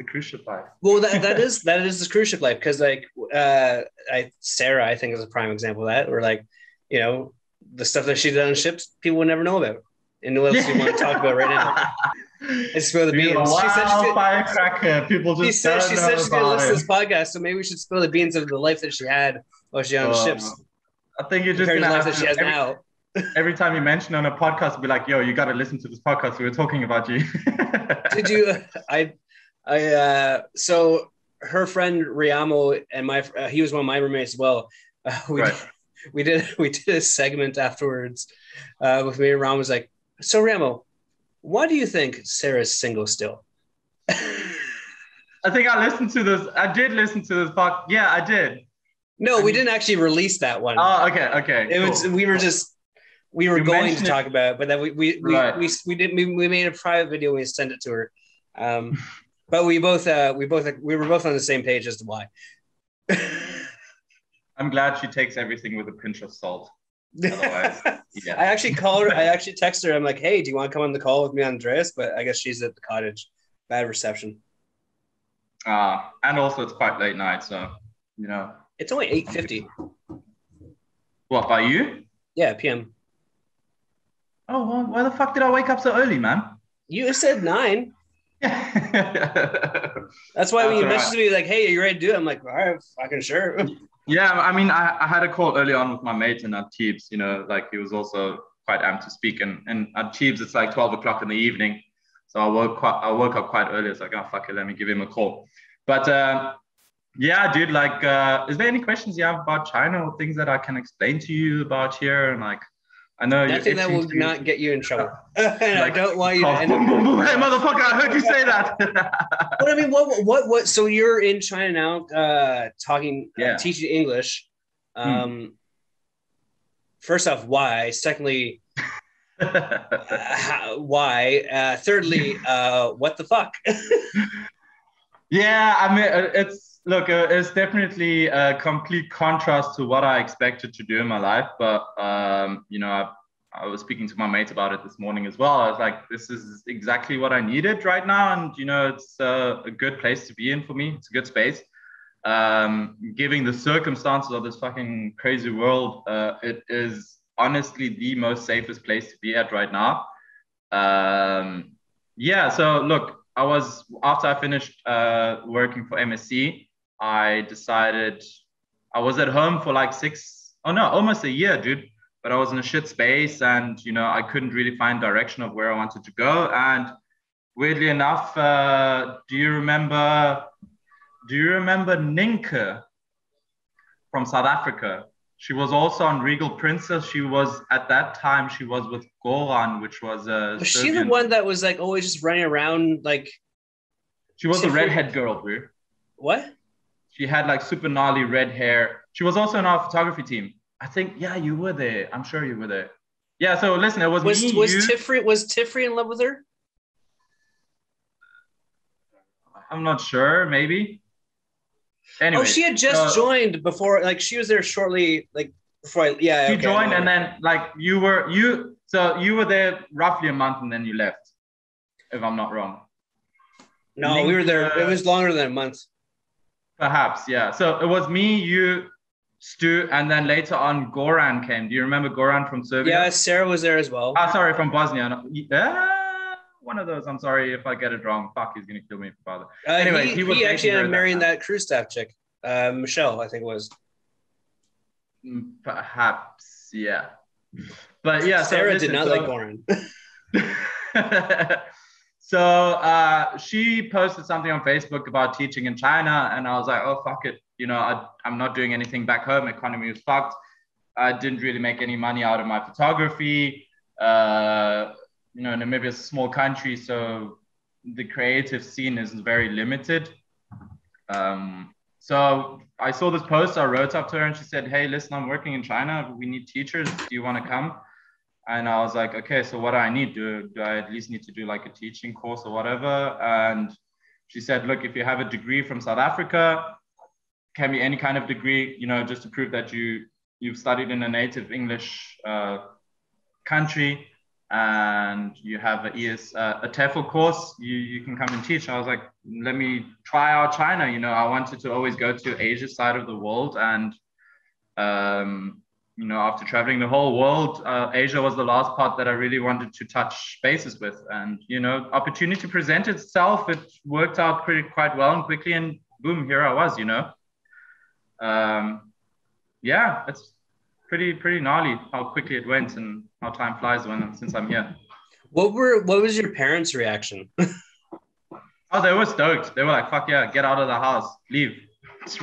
cruise ship life. Well, that is the cruise ship life, because like Sarah, I think, is a prime example of that. Or like, you know, the stuff that she did on ships, people would never know about. And what else do you want to talk about right now? And spill the beans. She said firecracker. People just she said she's going to listen to this podcast, so maybe we should spill the beans of the life that she had while she was on the ships. I think you're just going to life that she has now. Every time you mention on a podcast, be like, "Yo, you got to listen to this podcast. We were talking about you." Did you? So her friend Riamo and he was one of my roommates as well. We did a segment afterwards with me, and Ram was like, "So Riamo, why do you think Sarah's single still?" I think I listened to this. I did listen to this podcast. Yeah, I did. No, we didn't actually release that one. Oh, okay. It was. We were going to talk about it, but then we made a private video and we sent it to her. But we were both on the same page as to why. I'm glad she takes everything with a pinch of salt. Otherwise, yeah. I actually called her. I actually texted her. I'm like, "Hey, do you want to come on the call with me, Andreas?" But I guess she's at the cottage. Bad reception. And also it's quite late night, so you know. It's only 8:50. What, by you? Yeah, PM. Oh, well, why the fuck did I wake up so early, man? You said 9. That's why when you messaged me like, "Hey, are you ready to do it?" I'm like, "All right, fucking sure." Yeah, I mean, I had a call early on with my mate and at Teebs, you know, like he was also quite amped to speak. And at Teebs, it's like 12 o'clock in the evening. So I woke up quite early. It's like, oh, fuck it, let me give him a call. But yeah, dude, like, is there any questions you have about China or things that I can explain to you about here? And like, I know nothing that will not get you in trouble. And like, I don't want you to hey, motherfucker, I heard you say that. But I mean, what? So you're in China now, teaching English. First off, why? Secondly, why? Thirdly, what the fuck? Yeah, I mean, it's definitely a complete contrast to what I expected to do in my life. But, you know, I was speaking to my mate about it this morning as well. I was like, this is exactly what I needed right now. And, you know, it's a good place to be in for me. It's a good space. Given the circumstances of this fucking crazy world, it is honestly the most safest place to be at right now. Yeah, so look, after I finished working for MSC, I decided I was at home for like almost a year, dude. But I was in a shit space and, you know, I couldn't really find direction of where I wanted to go. And weirdly enough, do you remember Ninke from South Africa? She was also on Regal Princess. At that time, she was with Goran, which was a Was Serbian. She the one that was like always just running around like? She was a redhead girl, bro. What? She had like super gnarly red hair. She was also in our photography team. I think, yeah, you were there. I'm sure you were there. Yeah, so listen, it was me, Was Tiffany in love with her? I'm not sure, maybe. Anyway, she had just joined before, like she was there shortly, like before She joined and then like you were there roughly a month and then you left, if I'm not wrong. No, we were there. It was longer than a month. Perhaps, yeah. So it was me, you, Stu, and then later on, Goran came. Do you remember Goran from Serbia? Yeah, Sarah was there as well. Sorry, from Bosnia. No, one of those. I'm sorry if I get it wrong. Fuck, he's gonna kill me, father. Anyway, he actually ended up marrying that crew staff chick, Michelle, I think it was. Perhaps, yeah. But yeah, Sarah did not like Goran. So she posted something on Facebook about teaching in China, and I was like, oh, fuck it. You know, I'm not doing anything back home. Economy was fucked. I didn't really make any money out of my photography. You know, Namibia is a small country, so the creative scene is very limited. So I saw this post, I wrote up to her and she said, hey, listen, I'm working in China. We need teachers. Do you want to come? And I was like, okay, so what do I need? Do I at least need to do like a teaching course or whatever? And she said, look, if you have a degree from South Africa, can be any kind of degree, you know, just to prove that you've studied in a native English country, and you have a TEFL course, you can come and teach. I was like, let me try out China. You know, I wanted to always go to Asia side of the world. And, you know, after traveling the whole world, Asia was the last part that I really wanted to touch bases with. And, you know, opportunity presented itself. It worked out quite well and quickly. And boom, here I was, you know. Yeah, it's pretty gnarly how quickly it went and how time flies since I'm here. What was your parents' reaction? Oh, they were stoked. They were like, fuck yeah, get out of the house, leave.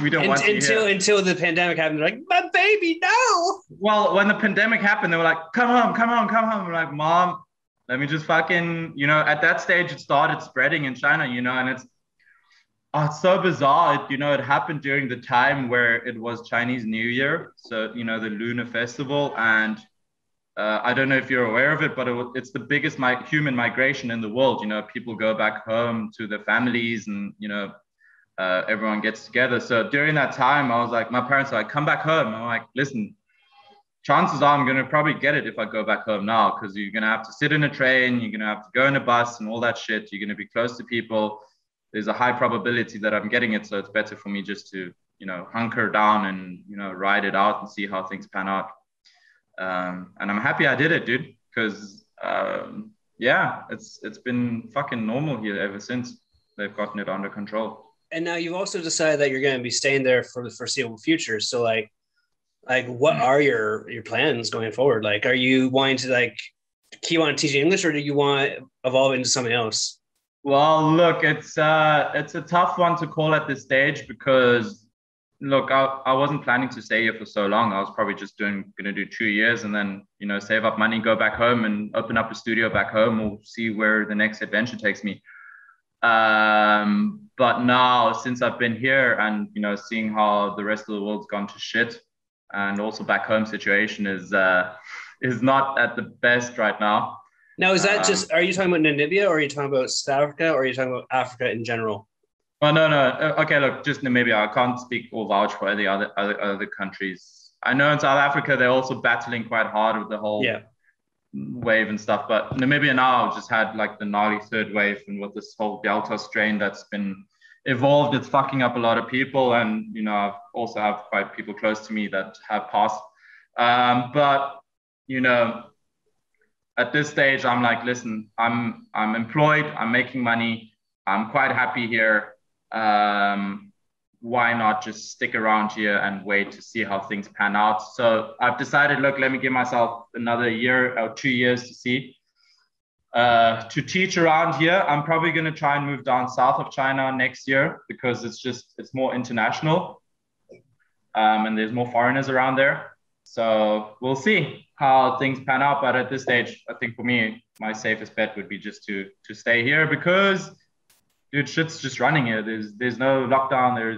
We don't want you here. Until the pandemic happened, they're like, my baby, no. Well, when the pandemic happened, they were like, come home. I'm like, Mom, let me just fucking, you know, at that stage it started spreading in China, you know, and it's so bizarre. You know, it happened during the time where it was Chinese New Year. So, you know, the Lunar Festival. And I don't know if you're aware of it, but it's the biggest human migration in the world. You know, people go back home to their families and, you know, everyone gets together. So during that time, I was like, my parents were like, come back home. I'm like, listen, chances are I'm going to probably get it if I go back home now, because you're going to have to sit in a train, you're going to have to go in a bus and all that shit. You're going to be close to people. There's a high probability that I'm getting it. So it's better for me just to, you know, hunker down and, you know, ride it out and see how things pan out. And I'm happy I did it, dude, because, yeah, it's been fucking normal here ever since they've gotten it under control. And now you've also decided that you're going to be staying there for the foreseeable future. So like what are your plans going forward? Like, are you wanting to like keep on teaching English, or do you want to evolve into something else? Well, look, it's a tough one to call at this stage because, look, I wasn't planning to stay here for so long. I was probably just going to do 2 years and then, you know, save up money, go back home and open up a studio back home, or see where the next adventure takes me. But now, since I've been here and, you know, seeing how the rest of the world's gone to shit, and also back home situation is not at the best right now. Now, is that just, are you talking about Namibia, or are you talking about South Africa, or are you talking about Africa in general? Oh, no. Okay, look, just Namibia. I can't speak or vouch for the other countries. I know in South Africa, they're also battling quite hard with the whole wave and stuff. But Namibia now just had like the gnarly third wave, and with this whole Delta strain that's been evolved, it's fucking up a lot of people. And, you know, I've also have quite people close to me that have passed. But, you know, at this stage, I'm like, listen, I'm employed, I'm making money, I'm quite happy here. Why not just stick around here and wait to see how things pan out? So I've decided, look, let me give myself another year or 2 years to see. To teach around here, I'm probably going to try and move down south of China next year, because it's more international, and there's more foreigners around there. So we'll see how things pan out. But at this stage, I think for me, my safest bet would be just to stay here, because, dude, shit's just running here. There's no lockdown. There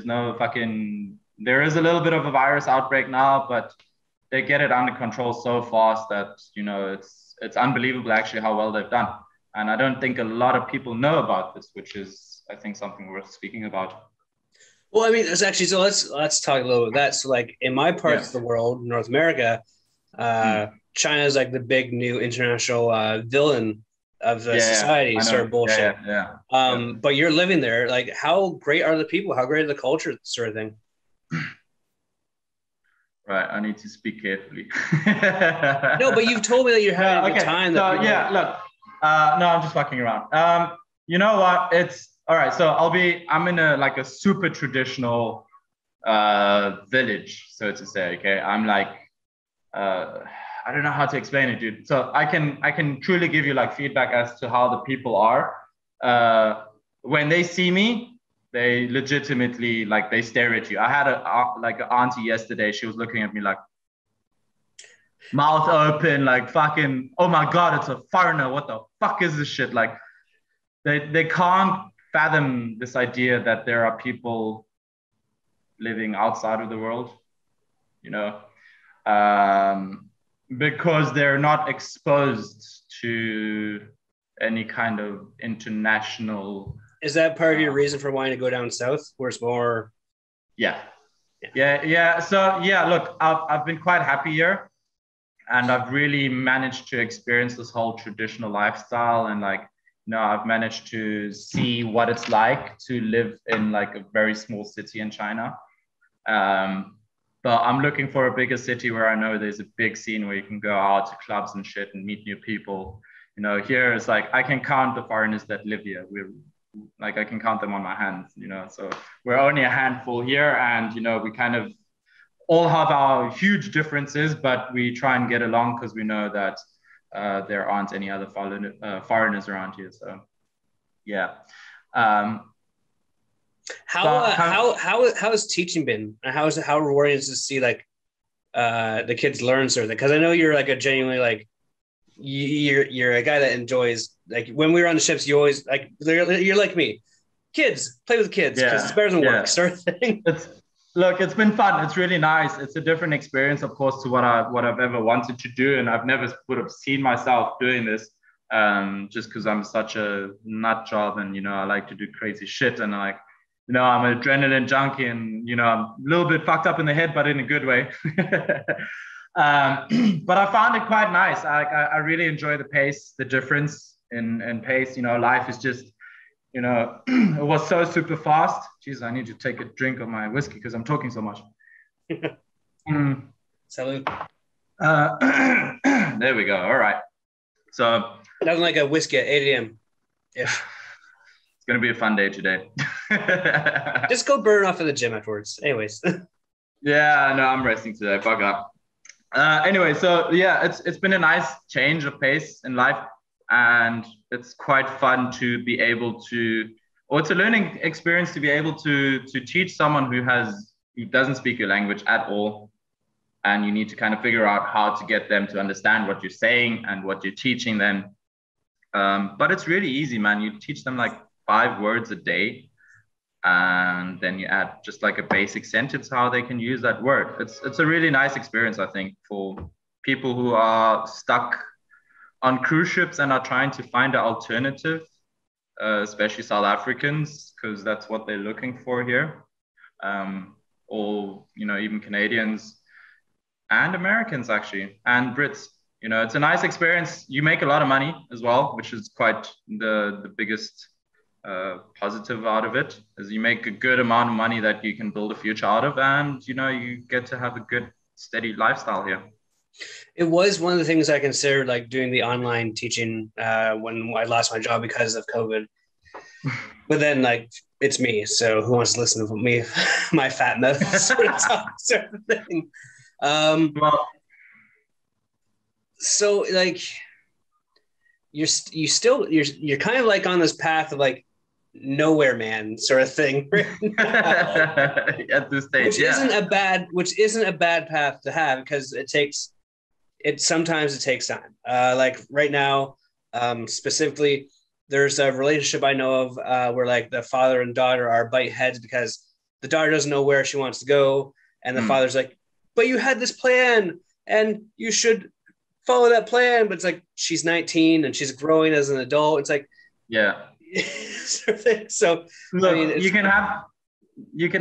is a little bit of a virus outbreak now, but they get it under control so fast that, you know, it's unbelievable actually how well they've done. And I don't think a lot of people know about this, which is, I think, something worth speaking about. Well, I mean, it's actually, so let's talk a little bit about that. So like in my parts of the world, North America, China is like the big new international villain of the society, sort of bullshit. But you're living there. Like, how great are the people? How great are the culture, sort of thing? Right, I need to speak carefully. No, but you've told me that you're having a good time. So yeah, look, no, I'm just fucking around. You know what? It's all right. So I'm in a super traditional village, so to say. Okay, I'm like, I don't know how to explain it, dude. So I can truly give you like feedback as to how the people are. When they see me, they legitimately like they stare at you. I had an auntie yesterday. She was looking at me like mouth open, like fucking, oh my god, it's a foreigner. What the fuck is this shit? Like they can't fathom this idea that there are people living outside of the world, you know, because they're not exposed to any kind of international. Is that part of your reason for wanting to go down south, where it's more? Yeah. So yeah, look, I've been quite happy here, and I've really managed to experience this whole traditional lifestyle, and like, you know, I've managed to see what it's like to live in like a very small city in China. But I'm looking for a bigger city where I know there's a big scene where you can go out to clubs and shit and meet new people. You know, here it's like I can count the foreigners that live here. I can count them on my hands, you know. So we're only a handful here, and you know, we kind of all have our huge differences, but we try and get along because we know that there aren't any other foreigners around here. So yeah. How has teaching been? How rewarding is it to see like the kids learn sort of thing? Because I know you're like a genuinely like you're a guy that enjoys, like when we were on the ships, you always like you're like me, kids, play with kids because it's better than work sort of thing. It's been fun. It's really nice. It's a different experience, of course, to what I've ever wanted to do, and I've never would have seen myself doing this, just because I'm such a nut job, and you know, I like to do crazy shit, and like, you know, I'm an adrenaline junkie, and you know, I'm a little bit fucked up in the head, but in a good way. But I found it quite nice. I really enjoy the pace, the difference in pace. You know, life is just, you know, it was so super fast. Jeez, I need to take a drink of my whiskey because I'm talking so much. Salute. There we go. All right. So nothing like a whiskey at 8 a.m. It's gonna be a fun day today. Just go burn off at the gym afterwards. Anyways. Yeah, no, I'm resting today. Fuck up. Anyway, so yeah, it's been a nice change of pace in life, and it's quite fun to be able to, or it's a learning experience to be able to teach someone who doesn't speak your language at all, and you need to kind of figure out how to get them to understand what you're saying and what you're teaching them. But it's really easy, man. You teach them like 5 words a day, and then you add just like a basic sentence how they can use that word. It's a really nice experience, I think, for people who are stuck on cruise ships and are trying to find an alternative, especially South Africans, because that's what they're looking for here, or you know, even Canadians and Americans actually, and Brits. You know, it's a nice experience. You make a lot of money as well, which is quite the biggest positive out of it, is you make a good amount of money that you can build a future out of, and you know, you get to have a good steady lifestyle here. It was one of the things I considered, like doing the online teaching when I lost my job because of COVID. But then, like, it's me, so who wants to listen to me, my fat mouth sort of thing. So like you're kind of like on this path of like nowhere man sort of thing right at this stage, which isn't a bad path to have, because sometimes it takes time. Like right now, specifically, there's a relationship I know of where like the father and daughter are butt heads because the daughter doesn't know where she wants to go, and the father's like, but you had this plan and you should follow that plan. But it's like, she's 19 and she's growing as an adult. It's like, sort of thing. So look, I mean, you can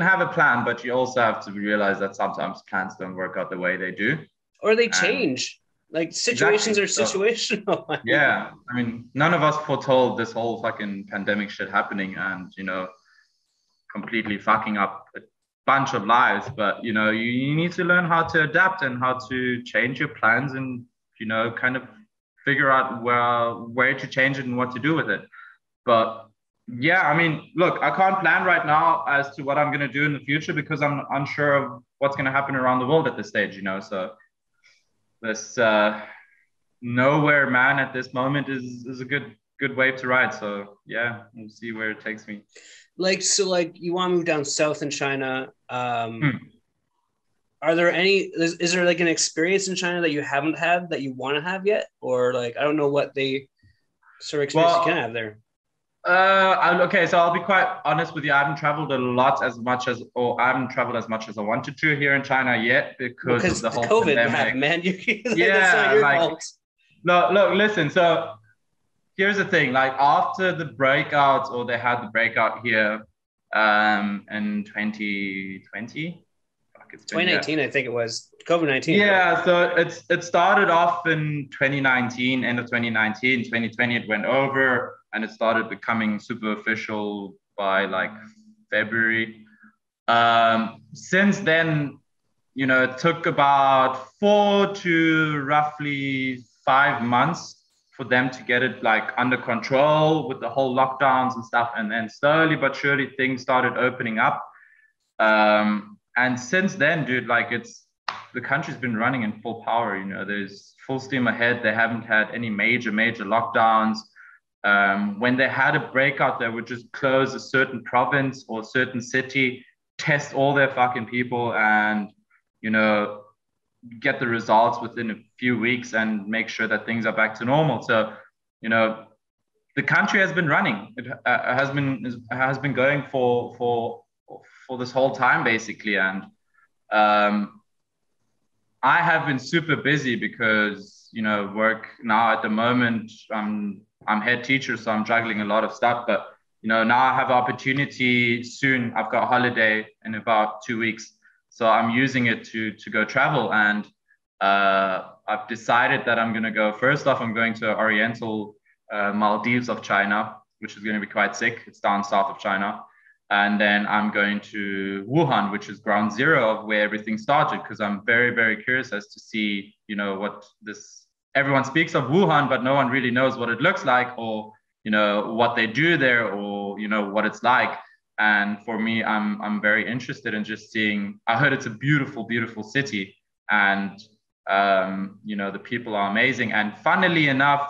have a plan, but you also have to realize that sometimes plans don't work out the way they do, or they change. Like situations are situational. So, yeah, I mean, none of us foretold this whole fucking pandemic shit happening and, you know, completely fucking up a bunch of lives, but you need to learn how to adapt and how to change your plans and kind of figure out where to change it and what to do with it. But yeah, I mean, look, I can't plan right now as to what I'm going to do in the future because I'm unsure of what's going to happen around the world at this stage, so this nowhere man at this moment is a good wave to ride. So yeah, we'll see where it takes me. Like, so like you want to move down south in China. Are there is there like an experience in China that you haven't had that you want to have yet? Or like, I don't know what they sort of experience you can have there. Okay, so I'll be quite honest with you. I haven't traveled I haven't traveled as much as I wanted to here in China yet because of the whole COVID pandemic. happened, man. Yeah, that's not your fault. Look, listen. So here's the thing. Like after the breakout, or they had the breakout here, in 2020. 2019, I think it was COVID-19. Yeah, right? So it started off in 2019, end of 2019, 2020 it went over, and it started becoming super official by like February. Since then, it took about 4 to roughly 5 months for them to get it like under control with the whole lockdowns and stuff, and then slowly but surely things started opening up. And since then, dude, like the country's been running in full power. There's full steam ahead. They haven't had any major lockdowns. When they had a breakout, they would just close a certain province or a certain city, test all their fucking people, and get the results within a few weeks and make sure that things are back to normal. So, the country has been running. It has been going for this whole time, basically. And I have been super busy because, work now at the moment, I'm head teacher, so I'm juggling a lot of stuff. But, now I have opportunity soon. I've got holiday in about 2 weeks. So I'm using it to go travel. And I've decided that I'm going to go, first off, I'm going to Oriental Maldives of China, which is going to be quite sick. It's down south of China. And then I'm going to Wuhan, which is ground zero of where everything started, because I'm very, very curious as to see, what everyone speaks of Wuhan, but no one really knows what it looks like, or, what they do there, or, what it's like. And for me, I'm very interested in just seeing. I heard it's a beautiful, beautiful city, and, the people are amazing. And funnily enough,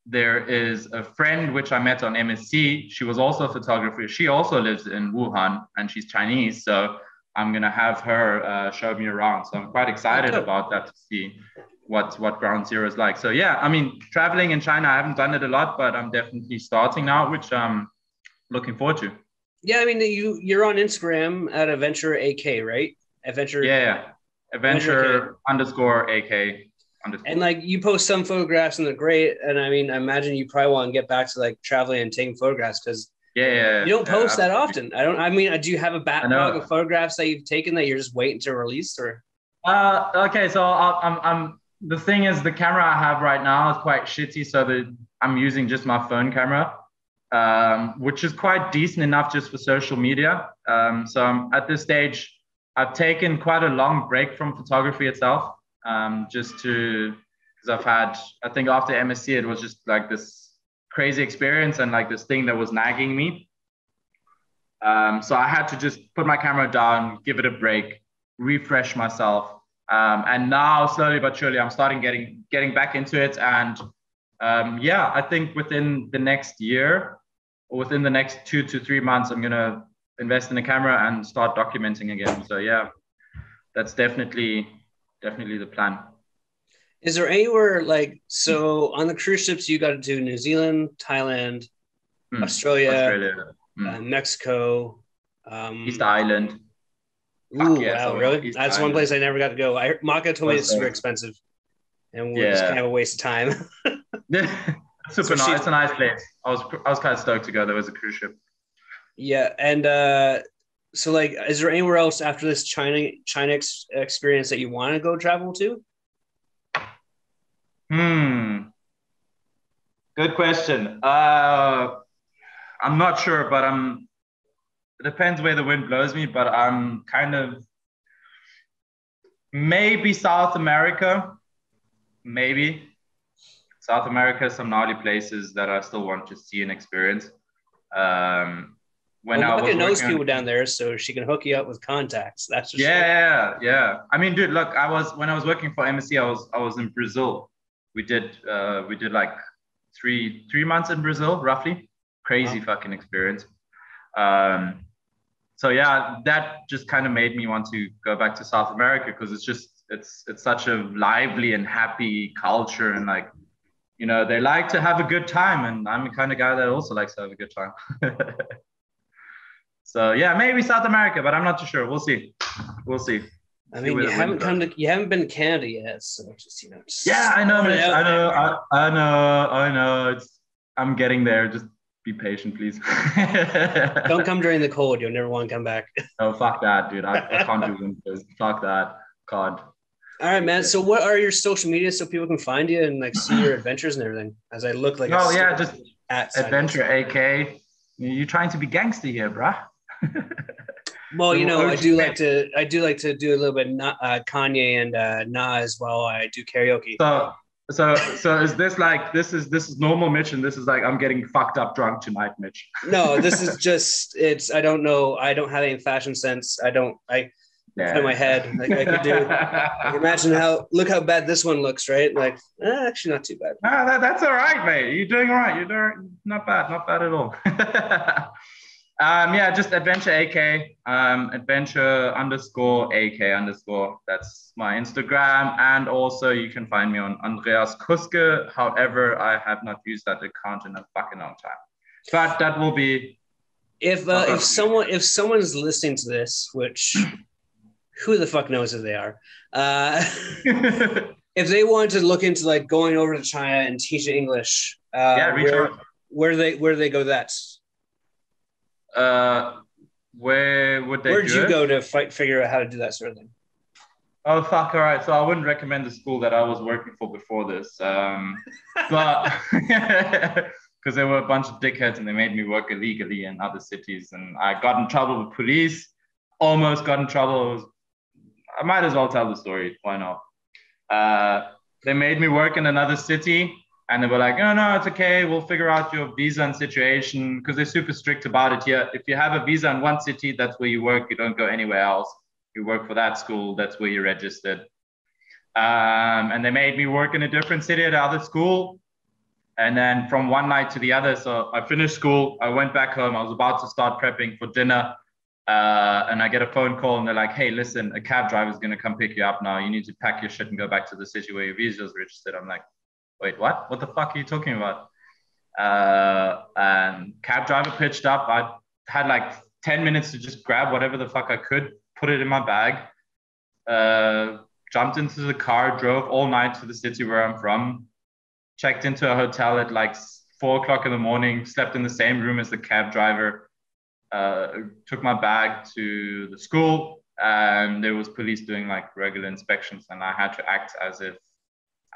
there is a friend which I met on MSc. She was also a photographer. She also lives in Wuhan, and she's Chinese. So I'm going to have her show me around. So I'm quite excited about that, to see what ground zero is like. So yeah, I mean, traveling in China, I haven't done it a lot, but I'm definitely starting now, which I'm looking forward to. Yeah, I mean, you're on Instagram at Adventure AK, right? Adventure. Yeah. Adventure _AK. And like you post some photographs and they're great. And I mean, I imagine you probably want to get back to like traveling and taking photographs, because you don't post that often. Do you have a backlog of photographs that you've taken that you're just waiting to release, or? Okay, so I'm the thing is, the camera I have right now is quite shitty, so I'm using just my phone camera, which is quite decent enough just for social media. So at this stage, I've taken quite a long break from photography itself. Because I've had, I think after MSc, it was just like this crazy experience and like this thing that was nagging me. So I had to just put my camera down, give it a break, refresh myself. And now slowly but surely, I'm starting getting back into it. And I think within the next year, or within the next 2 to 3 months, I'm going to invest in a camera and start documenting again. So yeah, that's definitely the plan. Is there anywhere so on the cruise ships you got to do New Zealand, Thailand, Australia. Mexico, East Island. Ooh, yeah, wow, really? East That's Island. One place I never got to go. Maka told me it's super expensive, and we're just kind of a waste of time. Super nice. It's a nice place. I was kind of stoked to go. There was a cruise ship. Yeah, and so is there anywhere else after this China experience that you want to go travel to? Good question. I'm not sure, but depends where the wind blows me, but I'm kind of maybe South America, maybe. South America, some gnarly places that I still want to see and experience. When I was knows people down there, so she can hook you up with contacts. That's for sure. Yeah. I mean, dude, look, when I was working for MSC, I was in Brazil. We did like three months in Brazil, roughly. Crazy fucking experience. So yeah, that just kind of made me want to go back to South America because it's such a lively and happy culture, and like, you know, they like to have a good time, and I'm the kind of guy that also likes to have a good time. So yeah, maybe South America, but I'm not too sure. We'll see. I mean, you haven't been to Canada yet, so just, you know. Yeah, I know, Mitch. I know. I'm getting there. Just be patient, please. Don't come during the cold. You'll never want to come back. Oh, fuck that, dude. I can't do winters. Fuck that. God. All right, man. So what are your social media so people can find you and like see your adventures and everything? As I look like just at Adventure AK. You're trying to be gangster here, bruh. Well, you know, I do like to do a little bit Kanye and Na as well. I do karaoke. So is this like this is normal, Mitch, and this is like I'm getting fucked up drunk tonight, Mitch? No, this is just I don't know. I don't have any fashion sense. In my head, like I could do. Like, imagine look how bad this one looks, right? Like, actually, not too bad. That's all right, mate. You're doing all right. You're doing not bad at all. Yeah, just Adventure AK, Adventure_AK_. That's my Instagram, and also you can find me on Andreas Kuske. However, I have not used that account in a fucking long time. But that will be. If someone's listening to this, which. Who the fuck knows who they are? If they wanted to look into like going over to China and teaching English, where do they go? Where would they? Where'd you go to figure out how to do that sort of thing? Oh fuck! All right, so I wouldn't recommend the school that I was working for before this, but because there were a bunch of dickheads and they made me work illegally in other cities, and I got in trouble with police. Almost got in trouble. I might as well tell the story. Why not? They made me work in another city, and they were like, no, it's okay. We'll figure out your visa and situation, because they're super strict about it here. If you have a visa in one city, that's where you work. You don't go anywhere else. You work for that school. That's where you're registered. And they made me work in a different city at another school. And then from one night to the other, so I finished school. I went back home. I was about to start prepping for dinner. And I get a phone call and they're like, hey, listen, a cab driver is going to come pick you up now. You need to pack your shit and go back to the city where your visa is registered. I'm like, wait, what? What the fuck are you talking about? And cab driver pitched up. I had like 10 minutes to just grab whatever the fuck I could, put it in my bag, jumped into the car, drove all night to the city where I'm from, checked into a hotel at like 4 o'clock in the morning, slept in the same room as the cab driver. Took my bag to the school, and there was police doing like regular inspections, and I had to act as if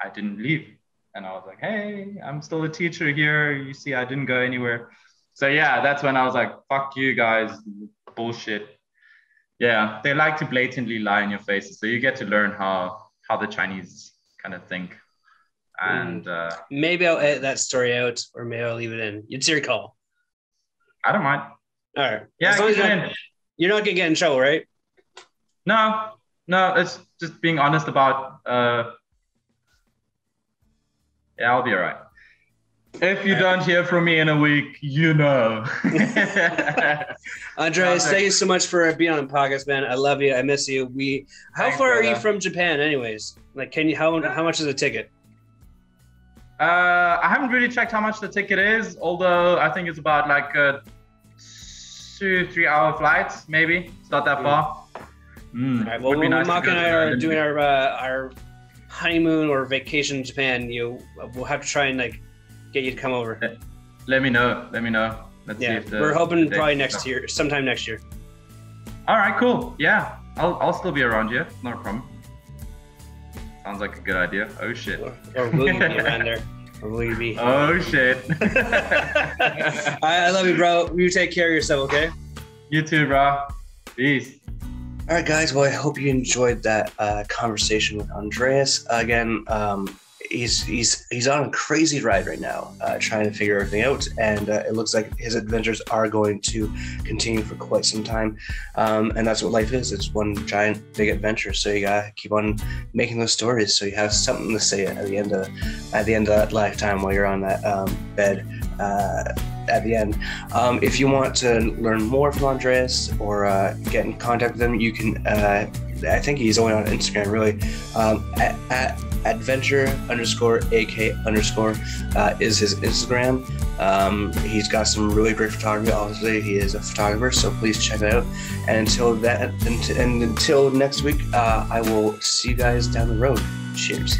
I didn't leave. And I was like, hey, I'm still a teacher here. You see, I didn't go anywhere. So yeah, that's when I was like, fuck you guys, bullshit. Yeah, they like to blatantly lie in your faces. So you get to learn how the Chinese kind of think. And maybe I'll edit that story out, or maybe I'll leave it in. It's your call. I don't mind. All right. Yeah, you're not gonna get in trouble, right? No, it's just being honest about. Yeah, I'll be all right. If you don't hear from me in a week, you know. Andreas, thank you so much for being on the podcast, man. I love you. I miss you. How far are you from Japan, anyways? Like, how much is a ticket? I haven't really checked how much the ticket is, although I think it's about like 2-3 hour flights, maybe. It's not that far. All right. Well, when Mark and I are doing our honeymoon or vacation in Japan, we'll have to try and like get you to come over. Let me know. Let's see if we're hoping probably next year, sometime next year. All right, cool. Yeah, I'll still be around you. Not a problem. Sounds like a good idea. Oh shit. Or will you be around there? Or will you be? Oh shit. I love you, bro. You take care of yourself, okay? You too, bro. Peace. All right, guys. Well, I hope you enjoyed that conversation with Andreas. Again, he's on a crazy ride right now, trying to figure everything out, and it looks like his adventures are going to continue for quite some time. And that's what life is. It's one giant big adventure. So you gotta keep on making those stories, so you have something to say at the end of that lifetime while you're on that bed. At the end, if you want to learn more from Andreas or get in contact with him, you can. I think he's only on Instagram, really. At adventure_ak_ is his Instagram. He's got some really great photography. Obviously, he is a photographer, so please check it out. And until next week, I will see you guys down the road. Cheers.